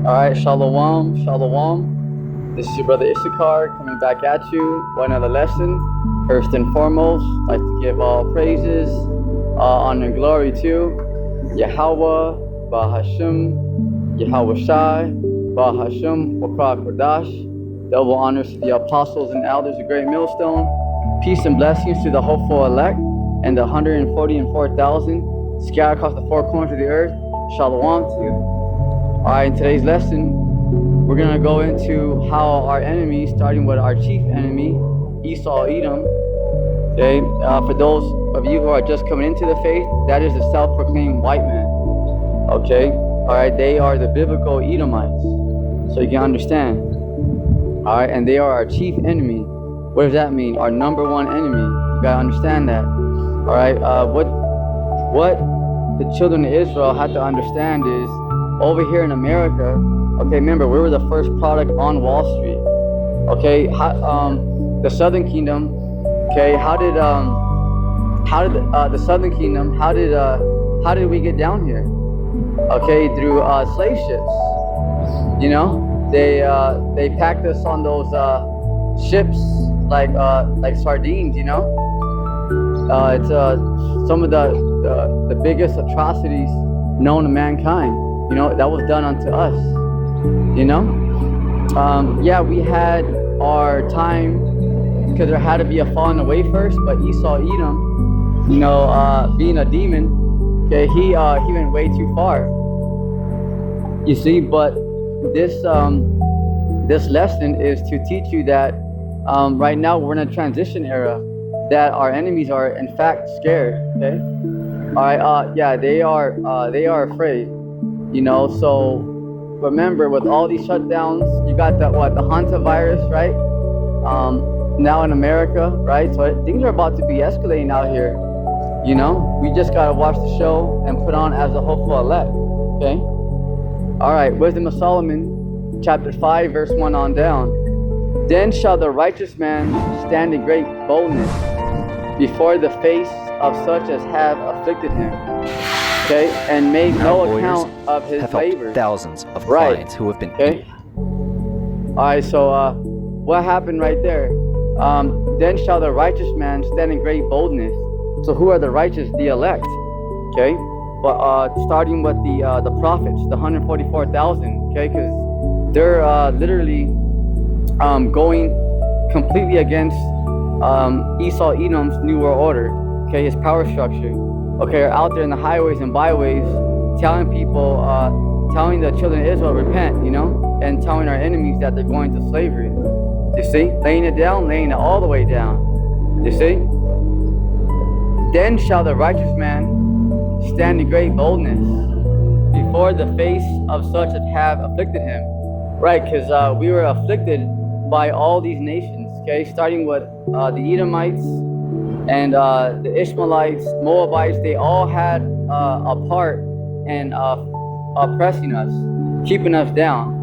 Alright, Shalom, Shalom. This is your brother Issachar coming back at you for another lesson. First and foremost, I'd like to give all praises, honor and glory to Yahweh, Bahashim, Yahweh Shai, Bahashim, Wakra Kodash. Double honors to the apostles and elders of Great Millstone. Peace and blessings to the hopeful elect and the 144,000 scattered across the four corners of the earth. Shalom to you. Alright, in today's lesson, we're going to go into how our enemies, starting with our chief enemy, Esau Edom. Okay, for those of you who are just coming into the faith, that is the self-proclaimed white man. Okay, alright, they are the biblical Edomites, so you can understand. Alright, and they are our chief enemy. What does that mean? Our number one enemy. You gotta understand that. Alright, what the children of Israel have to understand is, over here in America, okay, remember, we were the first product on Wall Street. Okay, the Southern Kingdom, okay, how did the Southern Kingdom, how did we get down here? Okay, through slave ships. You know, they packed us on those ships like sardines. You know, it's some of the biggest atrocities known to mankind. You know, that was done unto us. You know, yeah, we had our time because there had to be a falling away first. But Esau Edom, you know, being a demon, okay, he went way too far. You see, but this lesson is to teach you that right now we're in a transition era, that our enemies are in fact scared. Okay, all right, yeah, they are afraid. You know, so remember, with all these shutdowns, you got the hantavirus, right? Now in America, right? So things are about to be escalating out here. You know, we just gotta watch the show and put on as a hopeful elect. Okay. All right. Wisdom of Solomon, chapter 5, verse 1 on down. Then shall the righteous man stand in great boldness before the face of such as have afflicted him. Okay, and make no account of his labors. Thousands of clients who have been. Okay. All right. So, what happened right there? Then shall the righteous man stand in great boldness. So, who are the righteous? The elect. Okay. But starting with the prophets, the 144,000. Okay, because they're literally going completely against Esau Edom's new world order. Okay, his power structure. Okay, are out there in the highways and byways telling people, telling the children of Israel, repent, you know, and telling our enemies that they're going to slavery. You see? Laying it down, laying it all the way down. You see? Then shall the righteous man stand in great boldness before the face of such as have afflicted him. Right, because we were afflicted by all these nations, okay? Starting with the Edomites, and the Ishmaelites, Moabites, they all had a part in oppressing us, keeping us down.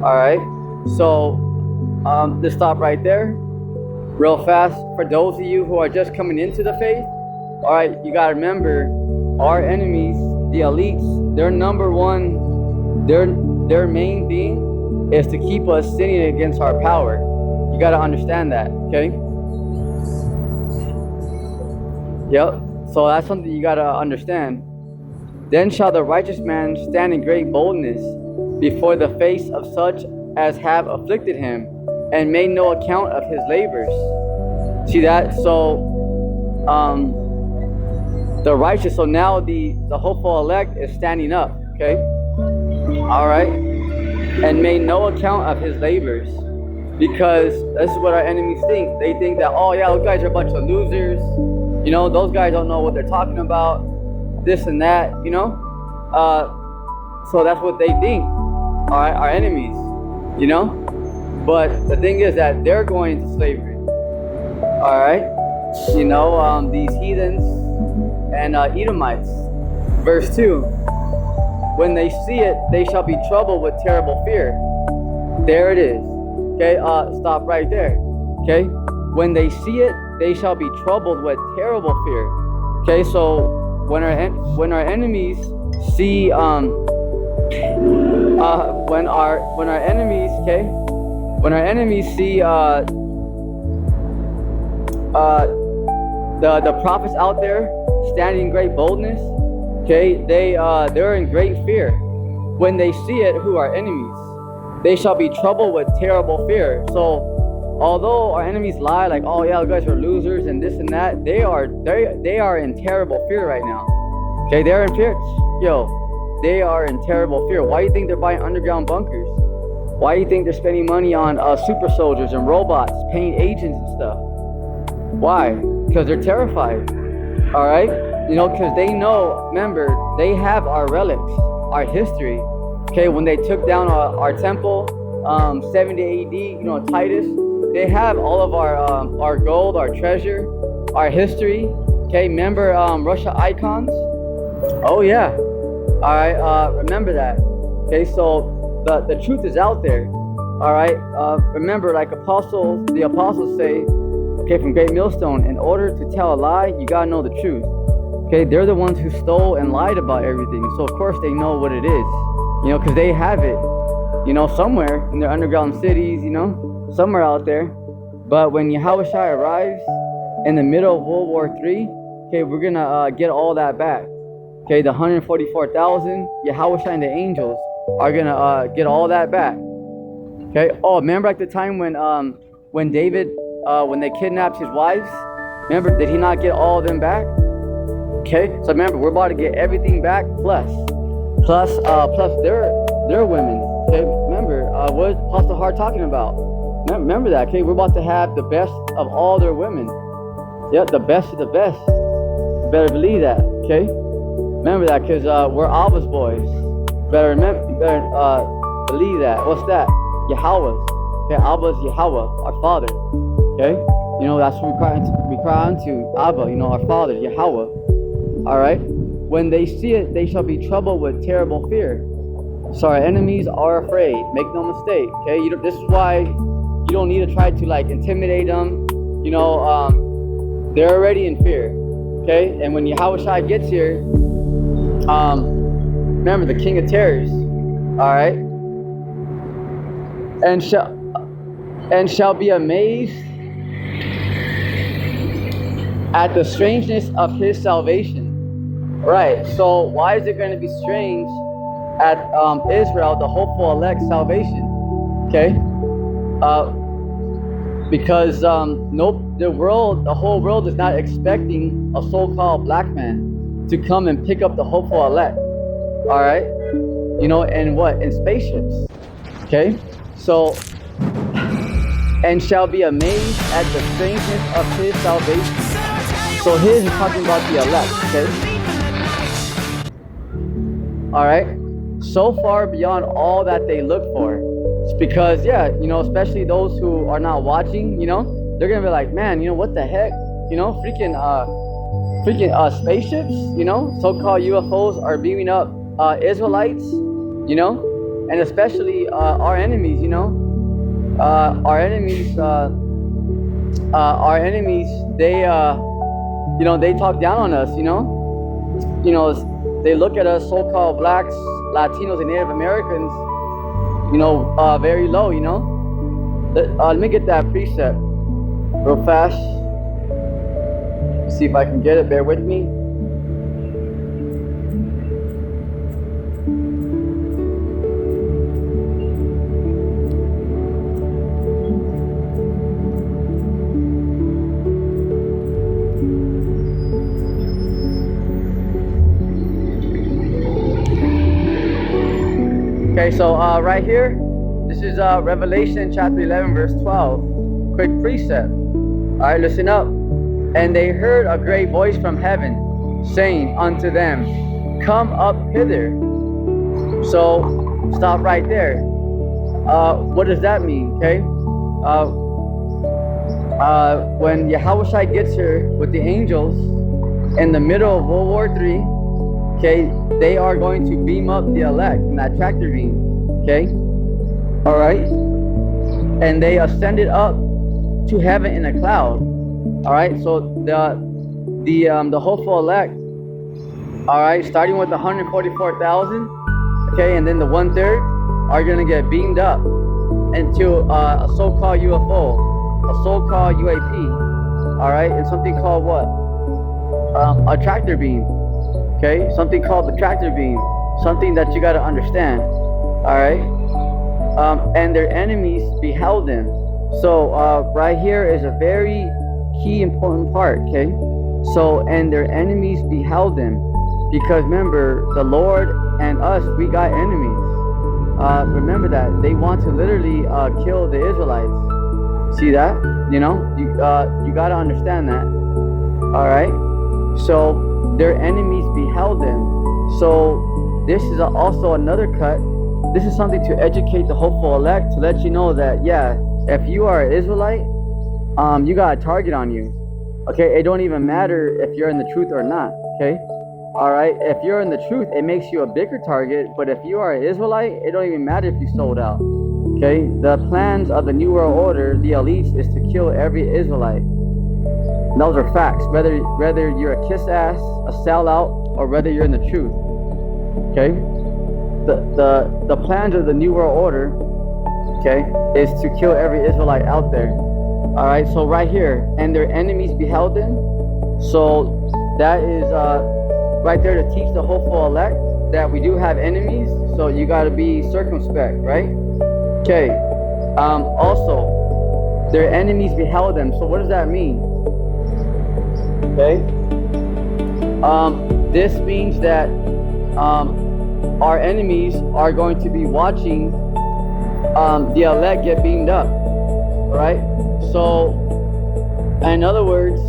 All right, so let's stop right there real fast. For those of you who are just coming into the faith, all right, you got to remember, our enemies, the elites, their number one, their main thing is to keep us sinning against our power. You got to understand that, okay? Yep, so that's something you gotta understand. Then shall the righteous man stand in great boldness before the face of such as have afflicted him, and made no account of his labors. See that? So, the righteous, so now the hopeful elect is standing up, okay? All right? And made no account of his labors. Because this is what our enemies think. They think that, oh yeah, those guys are a bunch of losers. You know, those guys don't know what they're talking about, this and that, you know? So that's what they think, all right, our enemies, you know? But the thing is that they're going into slavery, all right? You know, these heathens and Edomites. Verse 2, when they see it, they shall be troubled with terrible fear. There it is, okay? Stop right there, okay? When they see it, they shall be troubled with terrible fear. Okay, so when our enemies see When our enemies, okay, when our enemies see the prophets out there standing in great boldness, okay, they're in great fear. When they see it, who are enemies, they shall be troubled with terrible fear. So although our enemies lie like, oh yeah, you guys are losers and this and that, they are in terrible fear right now. Okay, they're in fear. They are in terrible fear. Why do you think they're buying underground bunkers? Why do you think they're spending money on super soldiers and robots, paying agents and stuff? Why? Because they're terrified. All right, because they know. Remember, they have our relics, our history. Okay, when they took down our temple, 70 AD, Titus, they have all of our gold, our treasure, our history. Okay, remember Russia icons? Oh yeah. All right, remember that. Okay, so the truth is out there. All right, remember, like the apostles say, okay, from Great Millstone, in order to tell a lie, you gotta know the truth. Okay, they're the ones who stole and lied about everything, so of course they know what it is. Because they have it, somewhere in their underground cities, somewhere out there. But when Yahushua arrives in the middle of World War III, okay, we're gonna get all that back. Okay, the 144,000, Yahushua and the angels are gonna get all that back. Okay. Oh, remember at the time when David, when they kidnapped his wives? Remember, did he not get all of them back? Okay. So remember, we're about to get everything back plus their women. Okay. Remember, what is Apostle Hart talking about? Remember that. Okay. We're about to have the best of all their women. Yep, the best of the best. You better believe that. Okay. Remember that, because we're Abba's boys. Better believe that. What's that? Yahweh's. Okay, Abba's Yahweh, our Father. Okay, that's what we cry unto Abba. Our Father, Yahweh. All right. When they see it, they shall be troubled with terrible fear. So our enemies are afraid. Make no mistake. Okay, this is why you don't need to try to intimidate them. They're already in fear. Okay, and when Yahushua gets here. Remember the King of Terrors, all right, and shall be amazed at the strangeness of his salvation. Right. So why is it going to be strange at Israel, the hopeful elect salvation? Okay. Because the whole world is not expecting a so-called black man to come and pick up the hopeful elect, all right? And what? In spaceships, okay? So, and shall be amazed at the strangeness of his salvation. So his is talking about the elect, okay? All right? So far beyond all that they look for. It's because, especially those who are not watching, they're gonna be like, man, what the heck? Freaking spaceships, so-called UFOs are beaming up Israelites, and especially our enemies, our enemies, they they talk down on us, they look at us so-called blacks, Latinos, and Native Americans, very low, let me get that precept real fast. See if I can get it. Bear with me. Okay, so right here, this is Revelation chapter 11, verse 12. Quick precept. All right, listen up. And they heard a great voice from heaven, saying unto them, come up hither. So, stop right there. What does that mean, okay? When Yahushua gets here with the angels in the middle of World War III, okay, they are going to beam up the elect in that tractor beam, okay? All right? And they ascended up to heaven in a cloud. All right, so the hopeful elect, all right, starting with 144,000, okay, and then the 1/3 are gonna get beamed up into a so-called UFO, a so-called UAP, all right, and something called what? A tractor beam, okay, something called the tractor beam, something that you got to understand, all right, and their enemies beheld them. So right here is a very key important part, okay? So, and their enemies beheld them, because remember, the Lord and us, we got enemies. Remember that they want to literally kill the Israelites. See that? You know, you got to understand that. All right. So their enemies beheld them. So this is also another cut. This is something to educate the hopeful elect, to let you know that, yeah, if you are an Israelite, you got a target on you. Okay, it don't even matter if you're in the truth or not. Okay, all right. If you're in the truth, it makes you a bigger target. But if you are an Israelite, it don't even matter if you sold out. Okay, the plans of the New World Order, the elites, is to kill every Israelite. And those are facts. Whether you're a kiss ass, a sellout, or whether you're in the truth. Okay, the plans of the New World Order, okay, is to kill every Israelite out there. All right, so right here, and their enemies beheld them. So that is right there to teach the hopeful elect that we do have enemies. So you got to be circumspect, right? Okay. Also, their enemies beheld them. So what does that mean? Okay. This means that our enemies are going to be watching the elect get beamed up, right? So, in other words,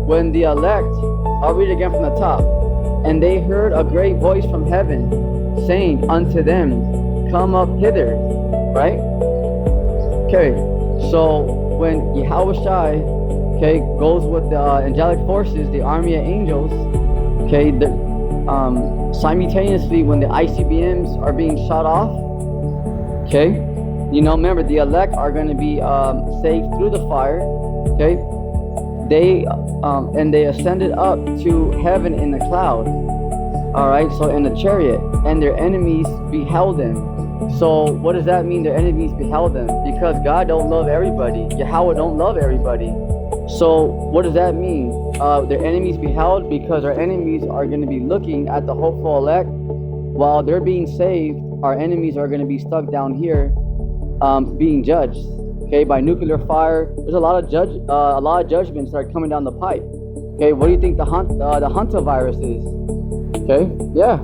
when the elect, I'll read it again from the top, and they heard a great voice from heaven saying unto them, come up hither, right? Okay, so when Yahushai, okay, goes with the angelic forces, the army of angels, okay, simultaneously when the ICBMs are being shot off, okay, you know, remember the elect are going to be saved through the fire, okay, and they ascended up to heaven in the cloud, all right, so in the chariot, and their enemies beheld them. So what does that mean, their enemies beheld them? Because God don't love everybody, Yahweh don't love everybody. So what does that mean? Their enemies beheld, because our enemies are going to be looking at the hopeful elect while they're being saved. Our enemies are going to be stuck down here, being judged, okay, by nuclear fire. There's a lot of judgments that are coming down the pipe. Okay, what do you think the Hunter virus is? Okay, yeah,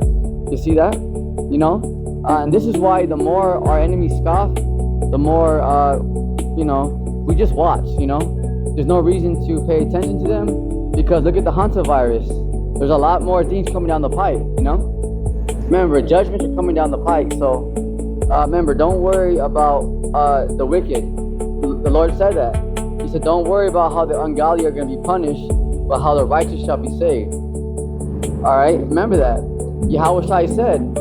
you see that? You know, and this is why the more our enemies scoff, the more you know, we just watch. You know. There's no reason to pay attention to them, because look at the Hunter virus. There's a lot more things coming down the pipe, you know? Remember, judgments are coming down the pipe. So remember, don't worry about the wicked. The Lord said that. He said, don't worry about how the ungodly are going to be punished, but how the righteous shall be saved. All right, remember that. Yahushua said,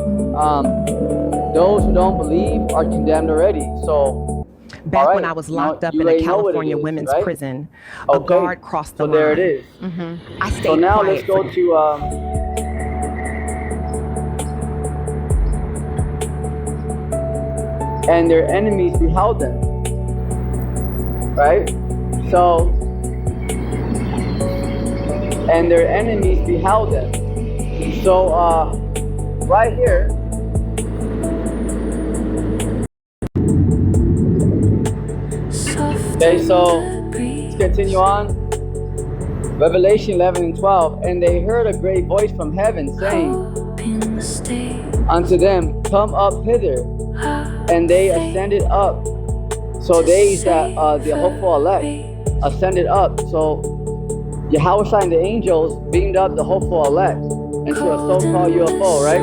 those who don't believe are condemned already. So Back when I was locked up in a California women's prison, a guard crossed the line. So there it is. I stayed so now quiet let's go to and their enemies beheld them, right? So, and their enemies beheld them. So right here, okay, so let's continue on. Revelation 11 and 12. And they heard a great voice from heaven saying unto them, come up hither. And they ascended up. So they that the hopeful elect ascended up. So Yahushua and the angels beamed up the hopeful elect into a so-called UFO, right?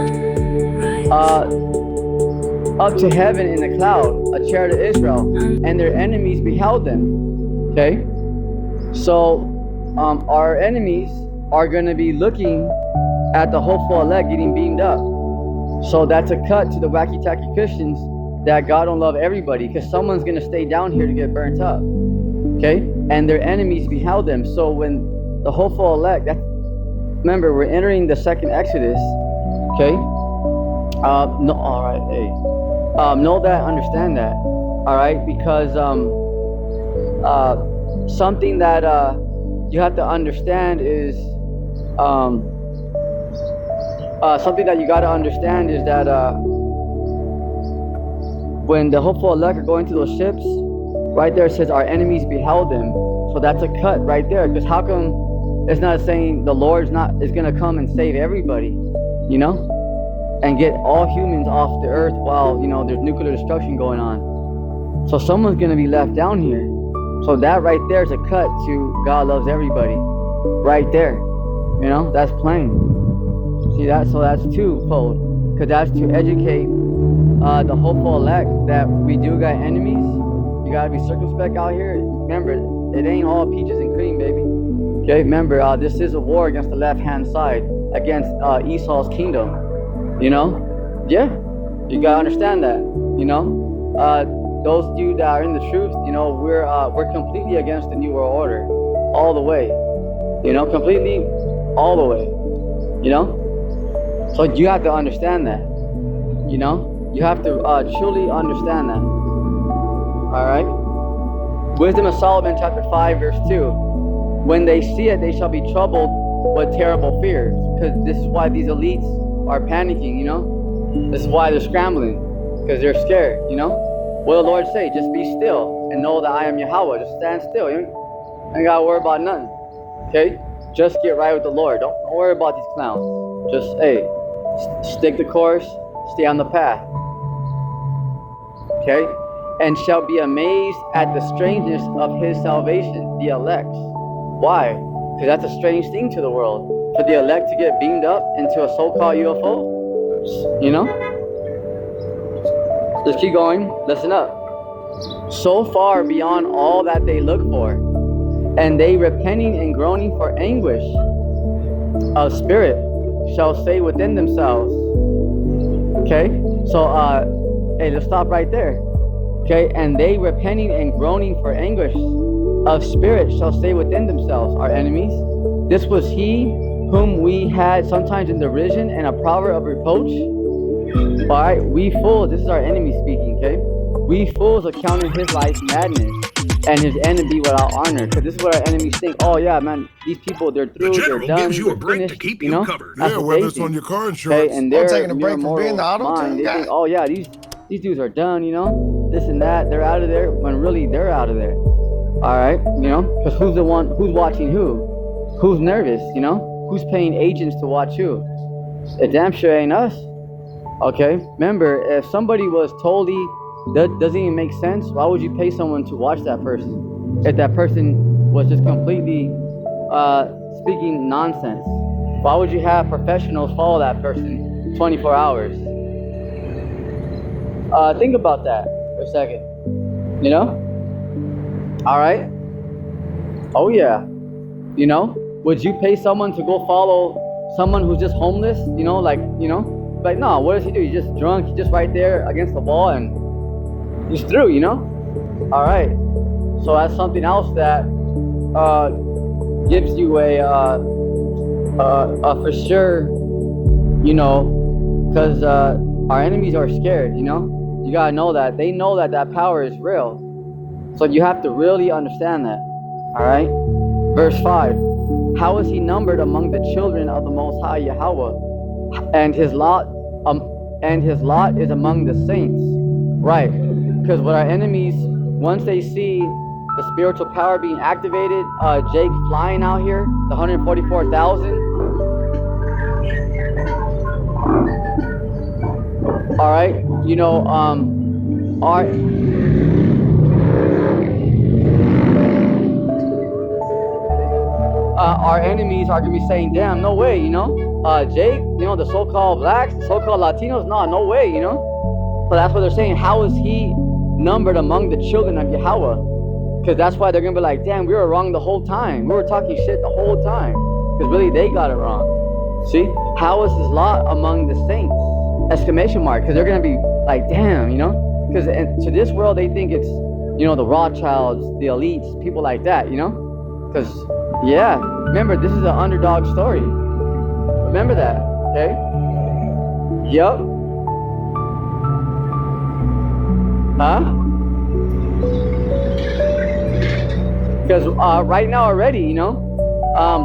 Up to heaven in the cloud, a chariot of Israel, and their enemies beheld them. Okay, so our enemies are going to be looking at the hopeful elect getting beamed up. So that's a cut to the wacky tacky Christians that God don't love everybody, because someone's going to stay down here to get burnt up. Okay, and their enemies beheld them. So when the hopeful elect, remember, we're entering the second Exodus. Okay. No, all right, hey. Know that, understand that, all right? Because something that you have to understand is something that you got to understand is that when the hopeful elect are going to those ships, right there it says our enemies beheld them. So that's a cut right there. Because how come it's not saying the Lord's not is gonna come and save everybody, you know, and get all humans off the earth while, you know, there's nuclear destruction going on. So someone's gonna be left down here. So that right there is a cut to God loves everybody, right there. You know, that's plain. See that? So that's twofold, because that's to educate the hopeful elect that we do got enemies. You gotta be circumspect out here. Remember, it ain't all peaches and cream, baby. Okay, remember, this is a war against the left-hand side, against Esau's kingdom. You know, yeah, you gotta understand that. You know, those dudes that are in the truth, you know, we're completely against the New World Order, all the way. You know, completely, all the way. You know, so you have to understand that. You know, you have to truly understand that. All right. Wisdom of Solomon, chapter 5, verse 2. When they see it, they shall be troubled with terrible fears. Because this is why these elites are panicking, you know? This is why they're scrambling. Because they're scared, you know? What did the Lord say? Just be still and know that I am Yahweh. Just stand still. You ain't got to worry about nothing. Okay? Just get right with the Lord. Don't worry about these clowns. Just, hey, stick the course. Stay on the path. Okay? And shall be amazed at the strangeness of his salvation, the elect. Why? Because that's a strange thing to the world. For the elect to get beamed up into a so-called UFO. You know? Let's keep going. Listen up. So far beyond all that they look for, and they repenting and groaning for anguish of spirit shall say within themselves. Okay? So, hey, let's stop right there. Okay, and they repenting and groaning for anguish of spirit shall say within themselves, our enemies, this was he whom we had sometimes in derision and a proverb of reproach. All right, we fools, this is our enemy speaking, okay? We fools accounted his life madness and his enemy without honor. Because this is what our enemies think. Oh yeah, man, these people, they're through, they're done, gives you a break finished, to keep you know? covered. That's Yeah, what whether they it's think. on your car insurance. Okay, and they're taking a break from being the auto-tune they guy. think, oh yeah, these dudes are done, you know, this and that, they're out of there, when really they're out of there. All right, you know, because who's the one, who's watching who? Who's nervous, you know? Who's paying agents to watch who? It damn sure ain't us. Okay, remember, if somebody was totally, that doesn't even make sense, why would you pay someone to watch that person? If that person was just completely speaking nonsense. Why would you have professionals follow that person 24 hours? Think about that for a second, you know? All right? Oh yeah, you know? Would you pay someone to go follow someone who's just homeless? You know, like, you know? Like, no, what does he do? He's just drunk, he's just right there against the wall and he's through, you know? All right, so that's something else that gives you a for sure, you know, because our enemies are scared, you know? You gotta know that. They know that that power is real. So you have to really understand that, all right? Verse 5, how is he numbered among the children of the Most High Yahweh? And his lot is among the saints. Right, because what our enemies, once they see the spiritual power being activated, Jake flying out here, the 144,000. All right, you know, our enemies are gonna be saying, damn, no way, you know? Jake, you know, the so-called blacks, the so-called Latinos, no way, you know? So that's what they're saying. How is he numbered among the children of Yahweh? Because that's why they're gonna be like, damn, we were wrong the whole time. We were talking shit the whole time. Because really, they got it wrong. See? How is his lot among the saints? Exclamation mark. Because they're gonna be like, damn, you know? Because to this world, they think it's, you know, the Rothschilds, the elites, people like that, you know? Because, yeah, remember, this is an underdog story. Remember that, okay? Yup. Huh? Because right now already, you know,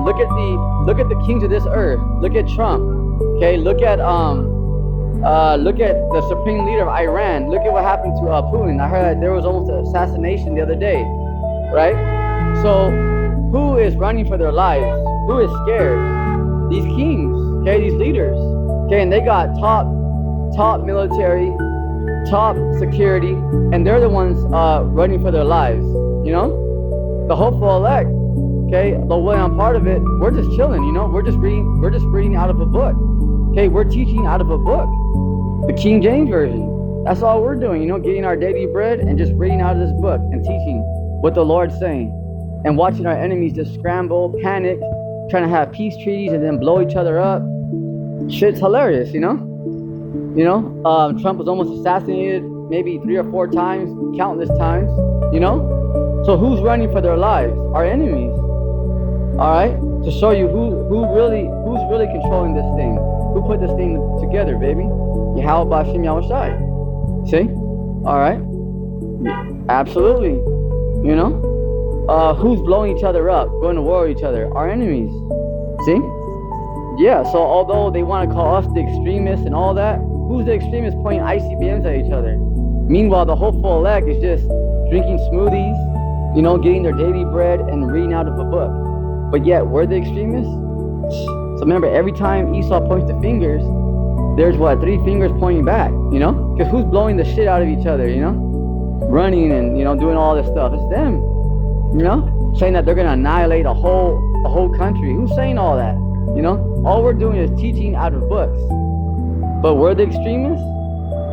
look at the kings of this earth. Look at Trump. Okay, look at the supreme leader of Iran. Look at what happened to Putin. I heard that there was almost an assassination the other day, right? So who is running for their lives? Who is scared? These kings, okay, these leaders, okay, and they got top military, top security, and they're the ones running for their lives, you know? The hopeful elect, okay, the way I'm part of it, we're just chilling, you know? We're just reading out of a book. Okay, we're teaching out of a book. The King James Version. That's all we're doing, you know, getting our daily bread and just reading out of this book and teaching what the Lord's saying. And watching our enemies just scramble, panic, trying to have peace treaties and then blow each other up. Shit's hilarious, you know? You know, Trump was almost assassinated maybe 3 or 4 times, countless times, you know? So who's running for their lives? Our enemies. All right? To show you who's really controlling this thing. Who put this thing together, baby? Yahweh Bashim Yahushai. See? All right? Absolutely. You know? Who's blowing each other up, going to war with each other? Our enemies. See? Yeah, so although they want to call us the extremists and all that, who's the extremists pointing ICBMs at each other? Meanwhile, the hopeful elect is just drinking smoothies, you know, getting their daily bread and reading out of a book. But yet, we're the extremists? So remember, every time Esau points the fingers, there's 3 fingers pointing back, you know? Because who's blowing the shit out of each other, you know? Running and, you know, doing all this stuff. It's them, you know? Saying that they're going to annihilate a whole country. Who's saying all that, you know? All we're doing is teaching out of books. But we're the extremists,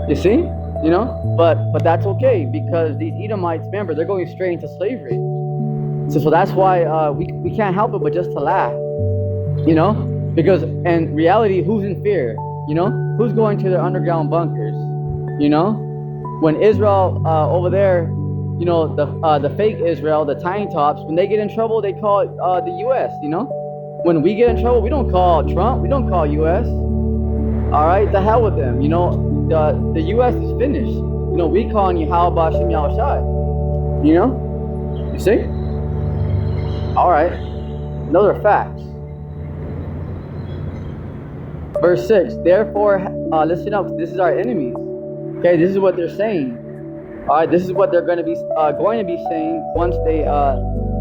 you see? You know? But that's okay, because these Edomites, remember, they're going straight into slavery. So that's why we can't help it but just to laugh, you know? Because in reality, who's in fear? You know? Who's going to their underground bunkers? You know? When Israel over there, you know, the fake Israel, the tiny tops, when they get in trouble, they call it the U.S., you know? When we get in trouble, we don't call Trump, we don't call U.S. All right? The hell with them, you know? The U.S. is finished. You know, we calling you Yahweh Bashim Yahushai. You know? You see? All right. Those are facts. Verse 6, therefore, listen up, this is our enemies. Okay, this is what they're saying. All right, this is what they're going to be saying once they,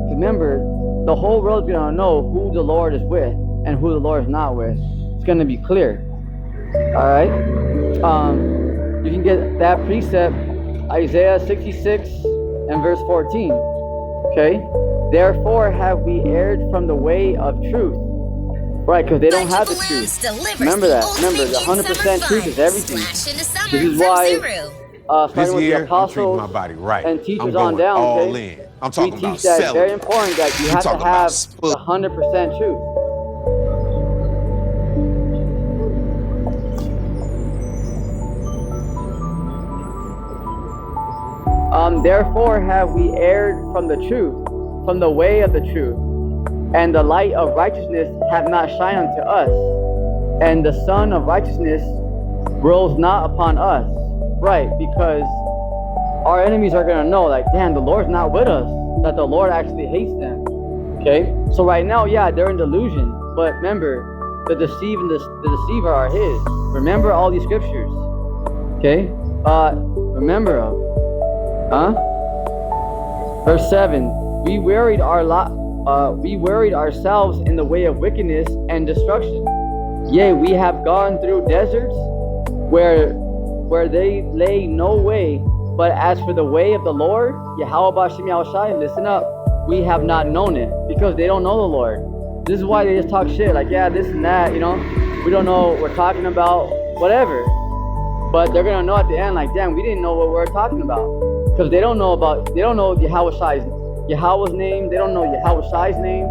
remember, the whole world's going to know who the Lord is with and who the Lord is not with. It's going to be clear. All right? You can get that precept, Isaiah 66 and verse 14. Okay? Therefore have we erred from the way of truth. Right, because they don't have the truth. Remember that. Remember, the 100% truth is everything. This is why, starting with the apostles my body right. and teachers on down, all okay? in. I'm talking we about teach that it's selling. very important that you have to have the 100% truth. Therefore have we erred from the truth, from the way of the truth, and the light of righteousness hath not shined unto us, and the sun of righteousness rose not upon us. Right, because our enemies are going to know, like, damn, the Lord's not with us, that the Lord actually hates them. Okay, so right now, yeah, they're in delusion, but remember, the deceiver are his. Remember all these scriptures. Okay, remember them. Verse 7, we wearied ourselves in the way of wickedness and destruction. Yea, we have gone through deserts where they lay no way. But as for the way of the Lord, Yahweh Bashim Yahushai, listen up, we have not known it, because they don't know the Lord. This is why they just talk shit, like, yeah, this and that, you know, we don't know what we're talking about, whatever. But they're gonna know at the end, like, damn, we didn't know what we were talking about. Because they don't know Yahweh's name, they don't know Yahushai's name,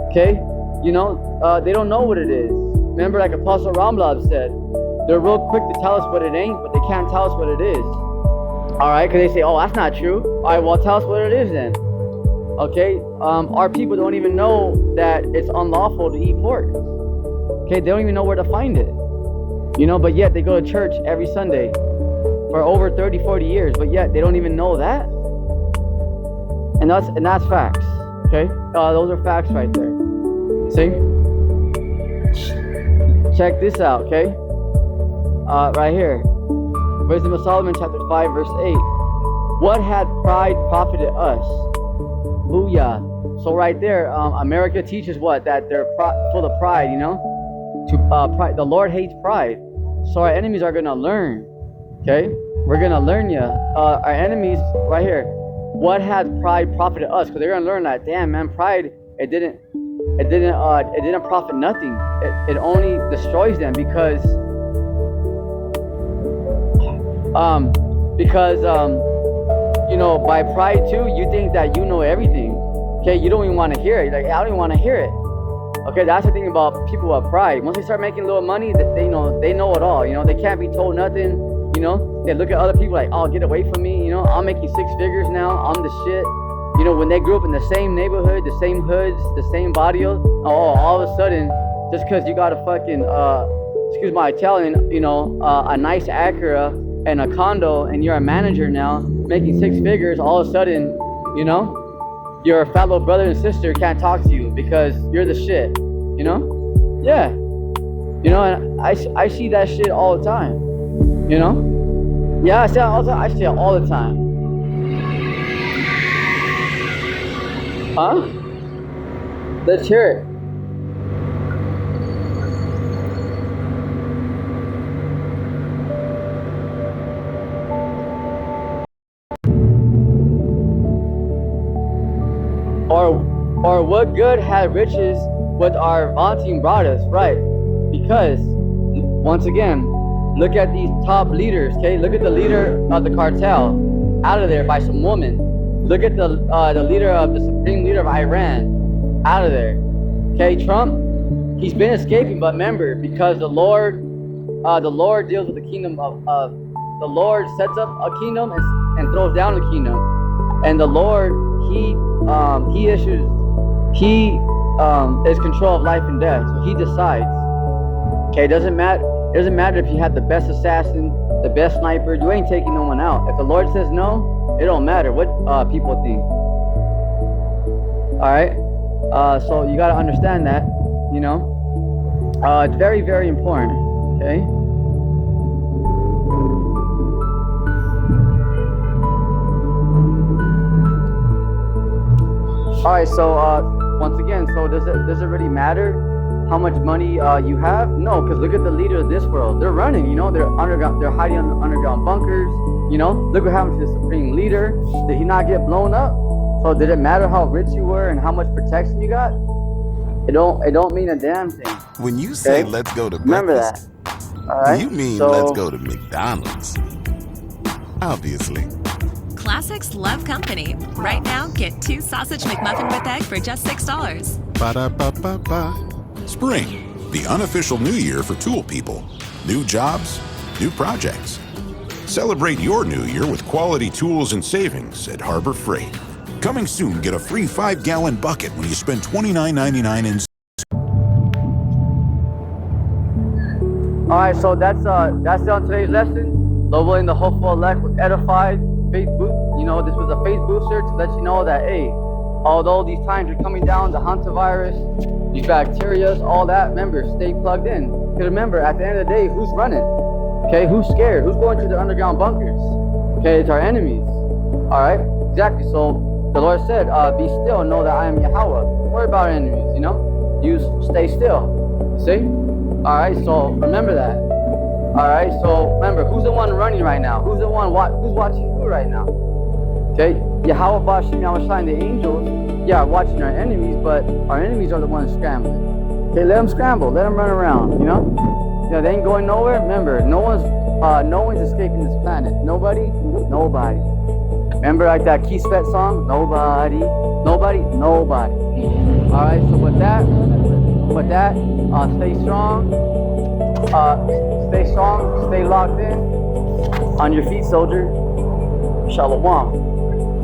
okay? You know, they don't know what it is. Remember, like Apostle Ramlab said, they're real quick to tell us what it ain't, but they can't tell us what it is. All right, because they say, oh, that's not true. All right, well, tell us what it is then. Okay, our people don't even know that it's unlawful to eat pork. Okay, they don't even know where to find it. You know, but yet they go to church every Sunday. for over 30, 40 years, but yet they don't even know that. And that's facts, okay? Those are facts right there. See? Check this out, okay? Right here. Wisdom of Solomon, chapter 5, verse 8. What had pride profited us? Booyah. So right there, America teaches what? That they're full of pride, you know? Pride. The Lord hates pride. So our enemies are gonna learn. Okay? We're gonna learn ya. Our enemies, right here. What had pride profited us? Because they're gonna learn that, damn man, pride, it didn't profit nothing. It only destroys them because you know, by pride too, you think that you know everything. Okay, you don't even want to hear it. Like, I don't even want to hear it. Okay, that's the thing about people with pride. Once they start making a little money, they know it all. You know, they can't be told nothing. You know, they look at other people like, oh, get away from me. You know, I'm making 6 figures now. I'm the shit. You know, when they grew up in the same neighborhood, the same hoods, the same barrio, all of a sudden, just because you got a fucking, excuse my Italian, you know, a nice Acura and a condo, and you're a manager now, making 6 figures, all of a sudden, you know, your fellow brother and sister can't talk to you because you're the shit, you know? Yeah. You know, and I see that shit all the time, you know? Yeah, I see it all the time. I see it all the time. Huh? Let's hear it. Or what good had riches with our vaunting brought us, right? Because, once again, look at these top leaders, okay? Look at the leader of the cartel, out of there by some woman. Look at the leader of the supreme leader of Iran, out of there. Okay, Trump, he's been escaping, but remember, because the Lord deals with the kingdom of the Lord sets up a kingdom and throws down a kingdom, and the Lord he is control of life and death, so he decides. Okay, it doesn't matter if you have the best assassin, the best sniper, you ain't taking no one out. If the Lord says no, it don't matter what people think. All right, so you got to understand that, you know, it's very, very important. Okay. All right, so once again, so does it really matter how much money you have? No, because look at the leader of this world. They're running, you know, they're hiding in underground bunkers. You know, look what happened to the supreme leader. Did he not get blown up? So did it matter how rich you were and how much protection you got? It don't mean a damn thing. When you say let's go to remember breakfast, that. All right. You mean let's go to McDonald's. Obviously. Classics love company. Right now, get 2 sausage McMuffin with egg for just $6. Ba-da-ba-ba-ba. Spring, the unofficial new year for tool people. New jobs, new projects. Celebrate your new year with quality tools and savings at Harbor Freight. Coming soon, get a free 5-gallon bucket when you spend $29.99 in. All right, so that's it on today's lesson. Leveling the hopeful elect with edified faith boost. You know, this was a faith booster to let you know that, hey, although these times are coming down, the hantavirus, these bacteria, all that, remember, stay plugged in. Because remember, at the end of the day, who's running? Okay, who's scared? Who's going to the underground bunkers? Okay, it's our enemies. All right, exactly. So the Lord said, be still and know that I am Yahweh. Don't worry about our enemies, you know? You stay still. See? All right, so remember that. All right, so remember, who's the one running right now? Who's the one, who's watching who right now? Okay, Yahweh Bashim Yahushua, the angels, yeah, are watching our enemies, but our enemies are the ones scrambling. Okay, let them scramble, let them run around, you know? You know, they ain't going nowhere. Remember, no one's escaping this planet. Nobody. Remember like that Keith Sweat song? Nobody. All right, so with that, stay strong. Stay locked in. On your feet, soldier. Shalom.